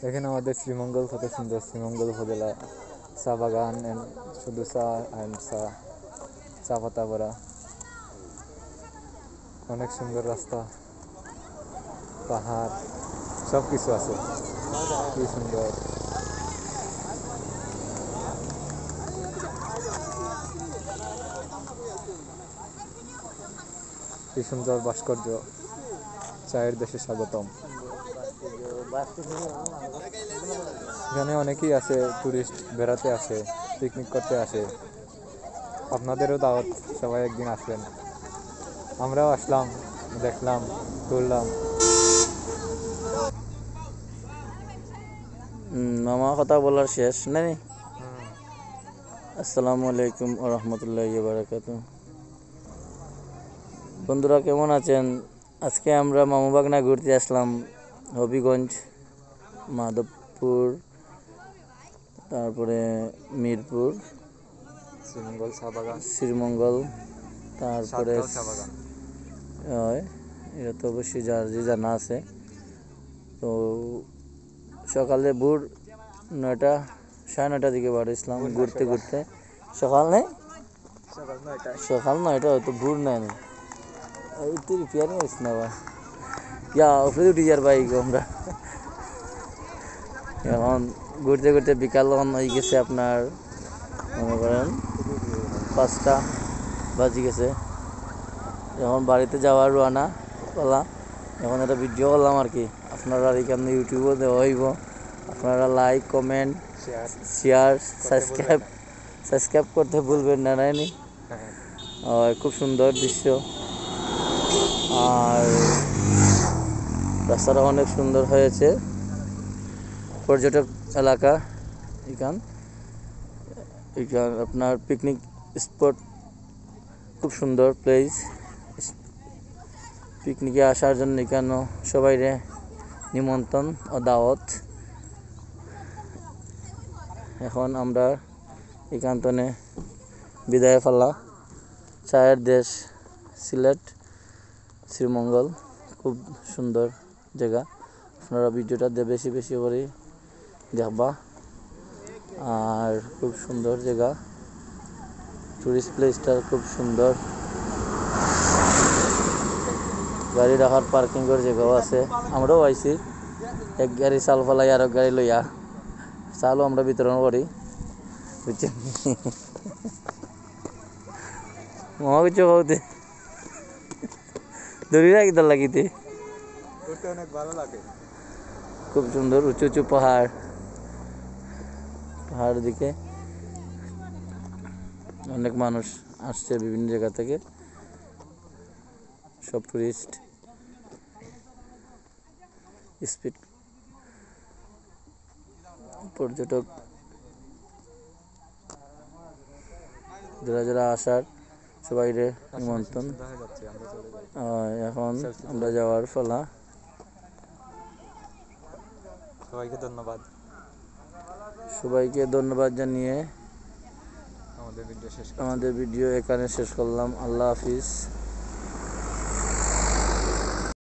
এখানে আমাদের শ্রীমঙ্গল কত সুন্দর, শ্রীমঙ্গল উপজেলা চা বাগান অ্যান্ড শুধু চা অ্যান্ড চা পাতা ভরা, অনেক সুন্দর রাস্তা, পাহাড়, সব কিছু আছে, কি সুন্দর। কি সুন্দর ভাস্কর্য, চায়ের দেশে স্বাগতম। এখানে অনেকেই আছে, টুরিস্ট বেড়াতে আসে, পিকনিক করতে আসে। আপনাদেরও দাওয়াত, সবাই একদিন আসবেন। আমরাও আসলাম, দেখলাম, ঘুরলাম। মামা কথা বলার শেষ নাই। আসসালামু আলাইকুম ওয়া রাহমাতুল্লাহি ওয়া বারাকাতুহু। বন্ধুরা কেমন আছেন? আজকে আমরা মামাবাগনা ঘুরতে আসলাম, হবিগঞ্জ, মাধবপুর, তারপরে মিরপুর, শ্রীমঙ্গল চা বাগান, শ্রীমঙ্গল, তারপরে চা বাগান। এটা তো অবশ্যই যার যে জানা আছে। তো সকালে ভোর 9টা, 9:30 দিকে বাড়িছিলাম ঘুরতে ঘুরতে। সকাল 9টা হয়তো, ভোর নেই এই তো রিপেয়ারিং হয়েছে না বা উপরে উঠি যার বাইক আমরা। এখন ঘুরতে ঘুরতে বিকাল হয়ে গেছে, আপনার মনে করেন 5টা বাজি গেছে। এখন বাড়িতে যাওয়ার রোয়ানা পালা। এখন একটা ভিডিও করলাম আর কি, আপনারা এখানে ইউটিউবেও দেওয়া হইব। আপনারা লাইক, কমেন্ট, শেয়ার, সাবস্ক্রাইব করতে ভুলবেন না। নাইনি খুব সুন্দর দৃশ্য, আর রাস্তাটা অনেক সুন্দর হয়েছে। পর্যটক এলাকা, এখান আপনার পিকনিক স্পট, খুব সুন্দর প্লেস। পিকনিকে আসার জন্য এখানে সবাইরে নিমন্ত্রণ ও দাওয়াত। এখন আমরা এখান থেকে বিদায় ফেলা। চায়ের দেশ সিলেট, শ্রীমঙ্গল, খুব সুন্দর জায়গা। আপনারা ভিডিওটা বেশি বেশি করে দেখবা। আর খুব সুন্দর জায়গা, টুরিস্ট প্লেসটা খুব সুন্দর। গাড়ি রাখার পার্কিংয়ের জায়গাও আছে। আমরাও আইছি, এক গাড়ি চাল ফেলাই আর এক গাড়ি লইয়া চালও আমরা বিতরণ করি, বুঝছেন। মামা কিছু বলতে ধরি রাখি তার লাগিতে অনেক ভালো লাগে। খুব সুন্দর উঁচু উঁচু পাহাড়, পাহাড় দিকে অনেক মানুষ আসছে বিভিন্ন জায়গা থেকে, সব টুরিস্ট। স্পিড পর্যটক যারা যারা আসার সবাইরে নিমন্ত্রণ। এখন আমরা যাওয়ার ফলা। সবাইকে ধন্যবাদ জানিয়ে আমাদের ভিডিও এখানে শেষ করলাম। আল্লাহ হাফিজ।